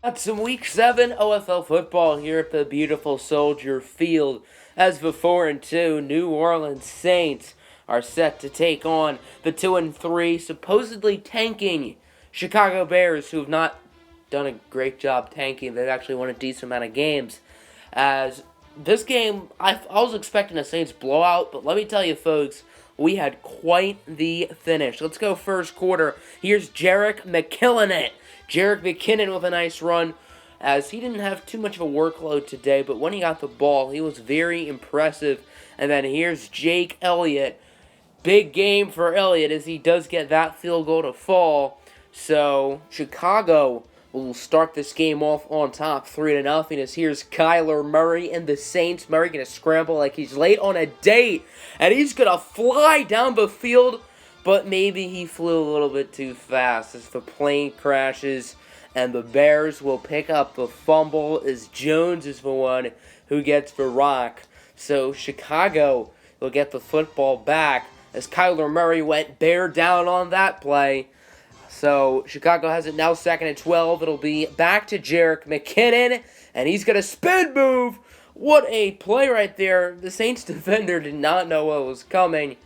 Got some Week 7 OFL football here at the beautiful Soldier Field. As the 4-2 New Orleans Saints are set to take on the 2-3 supposedly tanking Chicago Bears, who have not done a great job tanking. They've actually won a decent amount of games. As this game, I was expecting a Saints blowout, but let me tell you, folks, we had quite the finish. Let's go first quarter. Here's Jerick McKinnon. Jerick McKinnon with a nice run, as he didn't have too much of a workload today, but when he got the ball, he was very impressive. And then here's Jake Elliott. Big game for Elliott as he does get that field goal to fall. So Chicago will start this game off on top 3-0. As here's Kyler Murray and the Saints. Murray going to scramble like he's late on a date, and he's going to fly down the field, but maybe he flew a little bit too fast as the plane crashes, and the Bears will pick up the fumble as Jones is the one who gets the rock. So Chicago will get the football back as Kyler Murray went bear down on that play. So Chicago has it now 2nd and 12. It'll be back to Jerick McKinnon, and he's going to spin move. What a play right there. The Saints defender did not know what was coming.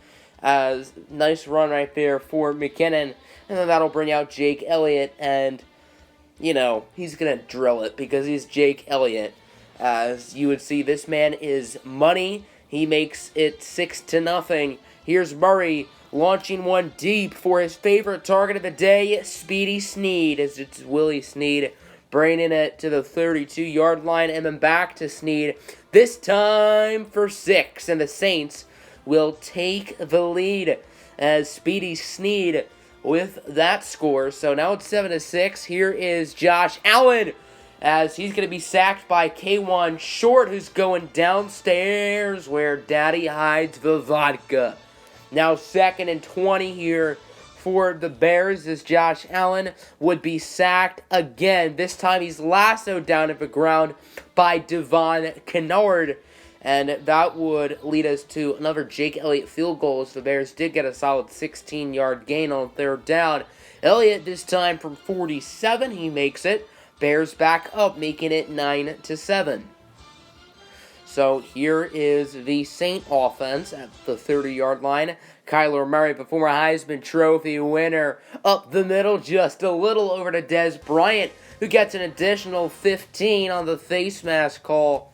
As nice run right there for McKinnon. And then that'll bring out Jake Elliott, and, you know, he's going to drill it because he's Jake Elliott. As you would see, this man is money. He makes it 6-0. Here's Murray launching one deep for his favorite target of the day, Speedy Sneed, as it's Willie Sneed bringing it to the 32-yard line, and then back to Sneed, this time for 6, and the Saints will take the lead as Speedy Sneed with that score. So now it's 7-6. Here is Josh Allen, as he's going to be sacked by K1 Short, who's going downstairs where Daddy hides the vodka. Now 2nd and 20 here for the Bears as Josh Allen would be sacked again. This time he's lassoed down at the ground by Devon Kennard. And that would lead us to another Jake Elliott field goal as the Bears did get a solid 16-yard gain on 3rd down. Elliott this time from 47, he makes it. Bears back up, making it 9-7. So here is the Saint offense at the 30-yard line. Kyler Murray, the former Heisman Trophy winner, up the middle just a little over to Dez Bryant, who gets an additional 15 on the face mask call.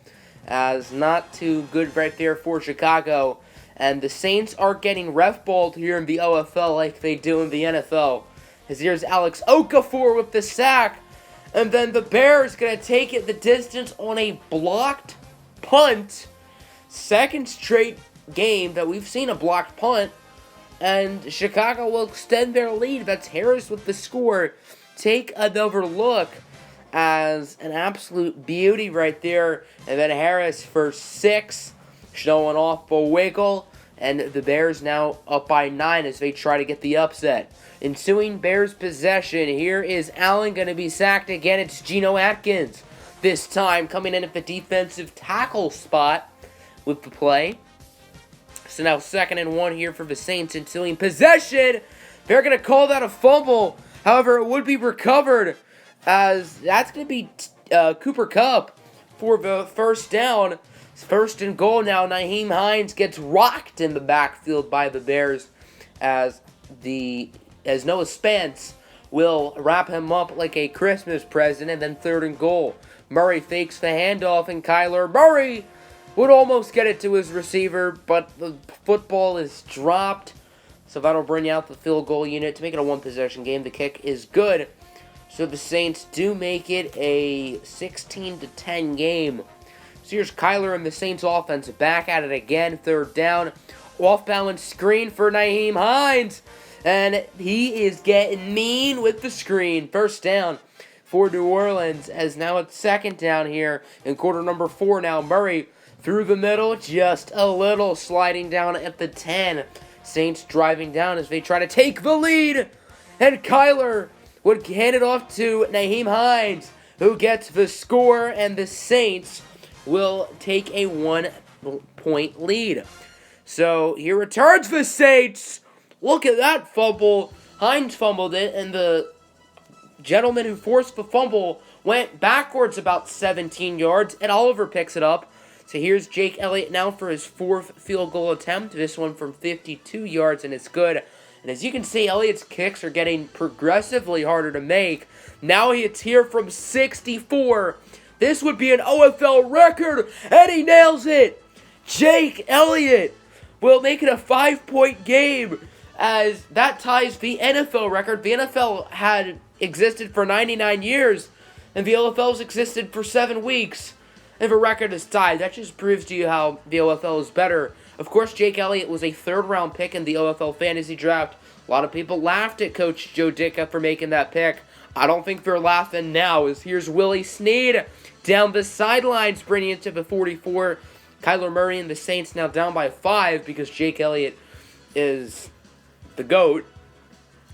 As not too good right there for Chicago. And the Saints are getting ref balled here in the OFL like they do in the NFL. As here's Alex Okafor with the sack. And then the Bears going to take it the distance on a blocked punt. 2nd straight game that we've seen a blocked punt. And Chicago will extend their lead. That's Harris with the score. Take another look. As an absolute beauty right there. And then Harris for 6, showing off a wiggle. And the Bears now up by 9 as they try to get the upset. Ensuing Bears possession. Here is Allen going to be sacked again. It's Geno Atkins. This time coming in at the defensive tackle spot with the play. So now 2nd and 1 here for the Saints. Ensuing possession. They're going to call that a fumble. However, it would be recovered. As that's going to be Cooper Kupp for the 1st down. 1st and goal now. Nyheim Hines gets rocked in the backfield by the Bears as Noah Spence will wrap him up like a Christmas present. And then 3rd and goal. Murray fakes the handoff, and Kyler Murray would almost get it to his receiver, but the football is dropped. So that'll bring out the field goal unit to make it a 1-possession game. The kick is good. So the Saints do make it a 16-10 game. So here's Kyler and the Saints offense back at it again. 3rd down. Off-balance screen for Nyheim Hines. And he is getting mean with the screen. 1st down for New Orleans. As now it's 2nd down here in quarter number 4 now. Murray through the middle. Just a little sliding down at the 10. Saints driving down as they try to take the lead. And Kyler would hand it off to Nyheim Hines, who gets the score, and the Saints will take a 1-point lead. So here returns the Saints. Look at that fumble. Hines fumbled it, and the gentleman who forced the fumble went backwards about 17 yards, and Oliver picks it up. So here's Jake Elliott now for his 4th field goal attempt. This one from 52 yards, and it's good. And as you can see, Elliott's kicks are getting progressively harder to make. Now it's here from 64. This would be an OFL record, and he nails it. Jake Elliott will make it a 5-point game, as that ties the NFL record. The NFL had existed for 99 years, and the OFL's existed for 7 weeks. If a record is tied, that just proves to you how the OFL is better. Of course, Jake Elliott was a 3rd-round pick in the OFL fantasy draft. A lot of people laughed at Coach Joe Ditka for making that pick. I don't think they're laughing now, as here's Willie Snead down the sidelines, bringing it to the 44. Kyler Murray and the Saints now down by 5 because Jake Elliott is the GOAT.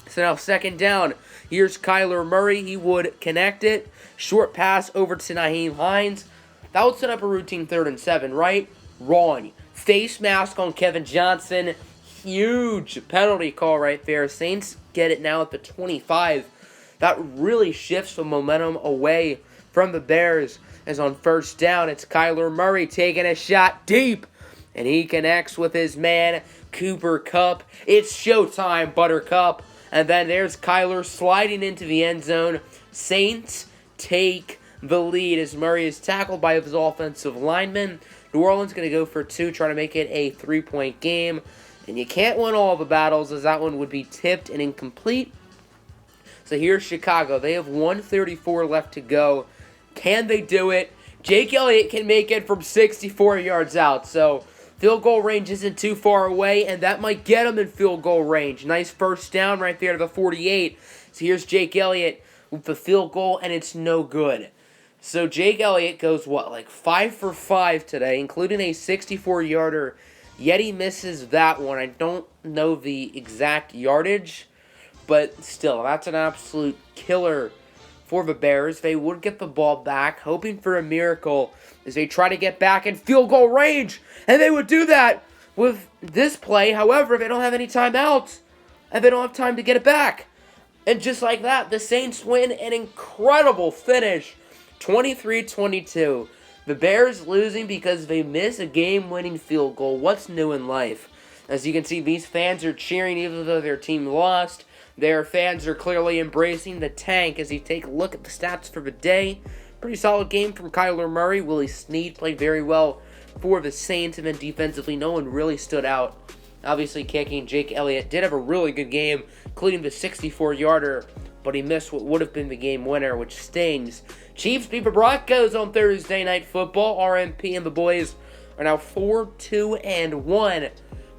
So now 2nd down. Here's Kyler Murray. He would connect it. Short pass over to Nyheim Hines. That would set up a routine 3rd and 7, right? Wrong. Face mask on Kevin Johnson. Huge penalty call right there. Saints get it now at the 25. That really shifts the momentum away from the Bears. As on 1st down, it's Kyler Murray taking a shot deep. And he connects with his man, Cooper Kupp. It's showtime, Buttercup. And then there's Kyler sliding into the end zone. Saints take the lead as Murray is tackled by his offensive lineman. New Orleans going to go for 2, trying to make it a 3-point game. And you can't win all the battles, as that one would be tipped and incomplete. So here's Chicago. They have 1:34 left to go. Can they do it? Jake Elliott can make it from 64 yards out. So field goal range isn't too far away, and that might get him in field goal range. Nice 1st down right there to the 48. So here's Jake Elliott with the field goal, and it's no good. So Jake Elliott goes, like 5 for 5 today, including a 64-yarder. Yet he misses that one. I don't know the exact yardage, but still, that's an absolute killer for the Bears. They would get the ball back, hoping for a miracle as they try to get back in field goal range. And they would do that with this play. However, they don't have any timeouts, and they don't have time to get it back. And just like that, the Saints win an incredible finish, 23-22. The Bears losing because they miss a game-winning field goal. What's new in life? As you can see, these fans are cheering even though their team lost. Their fans are clearly embracing the tank as you take a look at the stats for the day. Pretty solid game from Kyler Murray. Willie Snead played very well for the Saints, and then defensively, no one really stood out. Obviously, kicking, Jake Elliott did have a really good game, including the 64-yarder, but he missed what would have been the game winner, which stings. Chiefs beat the Broncos on Thursday Night Football. RMP and the boys are now 4-2-1.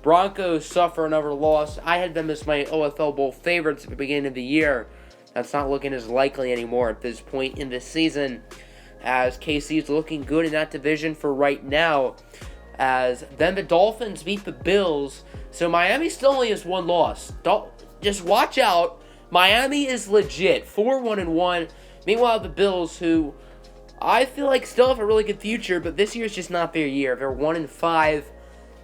Broncos suffer another loss. I had them as my OFL Bowl favorites at the beginning of the year. That's not looking as likely anymore at this point in the season, as KC is looking good in that division for right now. As then the Dolphins beat the Bills, so Miami still only has 1 loss. Just watch out. Miami is legit, 4-1-1. Meanwhile, the Bills, who I feel like still have a really good future, but this year's just not their year. They're 1-5.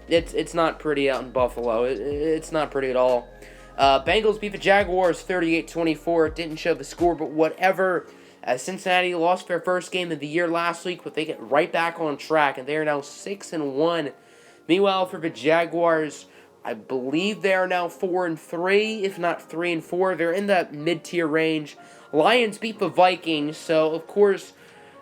It's not pretty out in Buffalo. It's not pretty at all. Bengals beat the Jaguars 38-24. It didn't show the score, but whatever. As Cincinnati lost their first game of the year last week, but they get right back on track, and they are now 6-1. Meanwhile, for the Jaguars, I believe they are now 4-3, if not 3-4. They're in that mid-tier range. Lions beat the Vikings, so of course,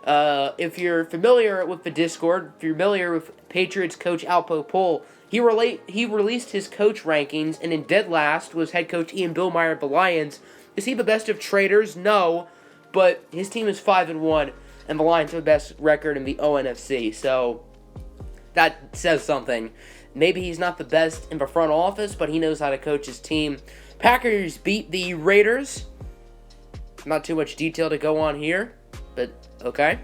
if you're familiar with the Discord, if you're familiar with Patriots coach Alpo Pohl, he released his coach rankings, and in dead last was head coach Ian Billmeyer of the Lions. Is he the best of traders? No, but his team is 5-1, and the Lions have the best record in the ONFC, so that says something. Maybe he's not the best in the front office, but he knows how to coach his team. Packers beat the Raiders. Not too much detail to go on here, but okay.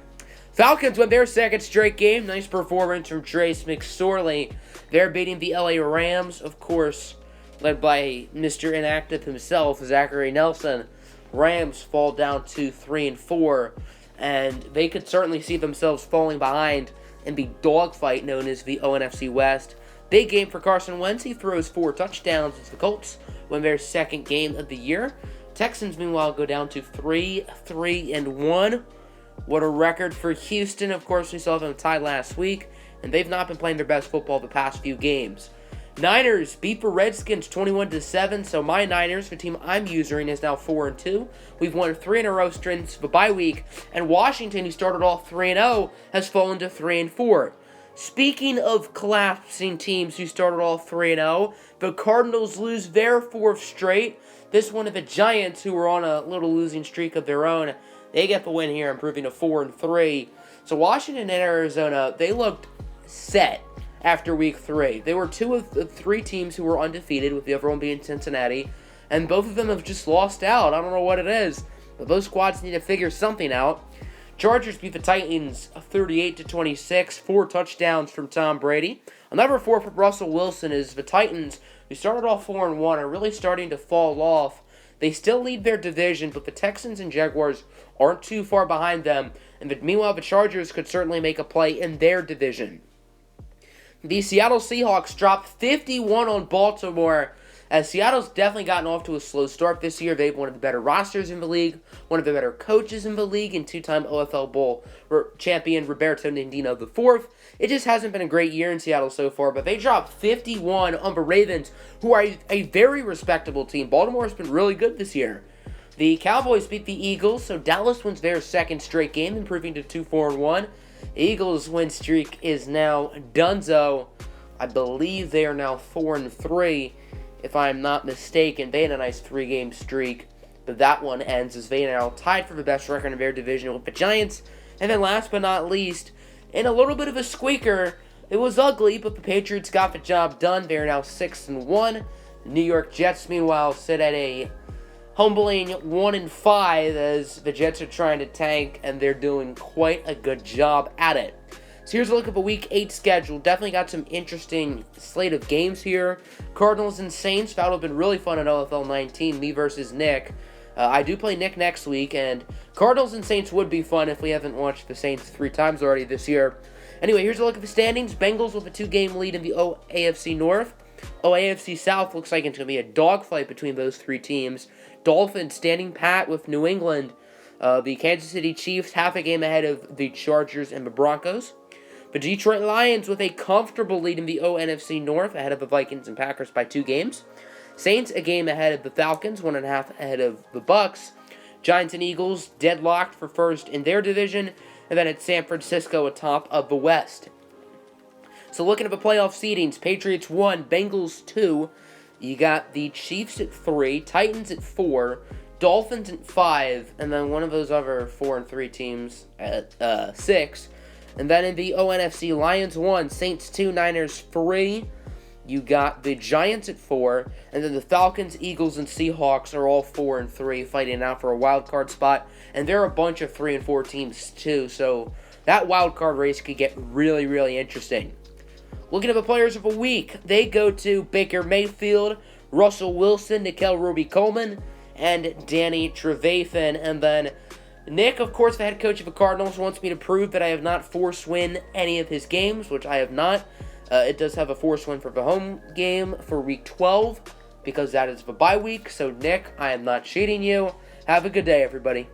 Falcons win their second straight game. Nice performance from Trace McSorley. They're beating the LA Rams, of course, led by Mr. Inactive himself, Zachary Nelson. Rams fall down to 3-4, and they could certainly see themselves falling behind in the dogfight known as the ONFC West. Big game for Carson Wentz. He throws 4 touchdowns as the Colts win their second game of the year. Texans, meanwhile, go down to 3-1. What a record for Houston. Of course, we saw them tied last week, and they've not been playing their best football the past few games. Niners beat the Redskins 21-7, so my Niners, the team I'm using, is now 4-2. We've won 3 in a row since the bye week, and Washington, who started off 3-0, has fallen to 3-4. Speaking of collapsing teams who started off 3-0, the Cardinals lose their 4th straight. This one of the Giants, who were on a little losing streak of their own, they get the win here, improving to 4-3. So Washington and Arizona, they looked set after week 3. They were 2 of the 3 teams who were undefeated, with the other one being Cincinnati, and both of them have just lost out. I don't know what it is, but those squads need to figure something out. Chargers beat the Titans 38-26, 4 touchdowns from Tom Brady. Another 4 for Russell Wilson is the Titans, who started off 4-1, are really starting to fall off. They still lead their division, but the Texans and Jaguars aren't too far behind them, and meanwhile the Chargers could certainly make a play in their division. The Seattle Seahawks dropped 51 on Baltimore, as Seattle's definitely gotten off to a slow start this year. They have one of the better rosters in the league, one of the better coaches in the league, and 2-time OFL Bowl champion Roberto Nandino IV. It just hasn't been a great year in Seattle so far, but they dropped 51 on the Ravens, who are a very respectable team. Baltimore's been really good this year. The Cowboys beat the Eagles, so Dallas wins their 2nd straight game, improving to 2-4-1. The Eagles' win streak is now donezo. I believe they are now 4-3, if I'm not mistaken. They had a nice 3-game streak, but that one ends as they are now tied for the best record in their division with the Giants. And then last but not least, in a little bit of a squeaker, it was ugly, but the Patriots got the job done. They are now 6-1. The New York Jets, meanwhile, sit at a humbling 1-5 as the Jets are trying to tank, and they're doing quite a good job at it. So here's a look at the Week 8 schedule. Definitely got some interesting slate of games here. Cardinals and Saints. That would have been really fun at OFL 19, me versus Nick. I do play Nick next week, and Cardinals and Saints would be fun if we haven't watched the Saints 3 times already this year. Anyway, here's a look at the standings. Bengals with a 2-game lead in the AFC North. AFC South looks like it's going to be a dogfight between those 3 teams. Dolphins standing pat with New England. The Kansas City Chiefs half a game ahead of the Chargers and the Broncos. The Detroit Lions with a comfortable lead in the NFC North, ahead of the Vikings and Packers by 2 games. Saints a game ahead of the Falcons, 1.5 ahead of the Bucks. Giants and Eagles deadlocked for first in their division, and then it's San Francisco atop of the West. So looking at the playoff seedings, Patriots 1, Bengals 2. You got the Chiefs at 3, Titans at 4, Dolphins at 5, and then one of those other 4 and 3 teams at 6. And then in the ONFC, Lions 1, Saints 2, Niners 3. You got the Giants at 4, and then the Falcons, Eagles, and Seahawks are all 4 and 3, fighting out for a wild card spot. And there are a bunch of 3 and 4 teams too, so that wild card race could get really, really interesting. Looking at the players of the week, they go to Baker Mayfield, Russell Wilson, Nickel Roby-Coleman, and Danny Trevathan. And then Nick, of course, the head coach of the Cardinals, wants me to prove that I have not forced win any of his games, which I have not. It does have a forced win for the home game for Week 12, because that is the bye week. So, Nick, I am not cheating you. Have a good day, everybody.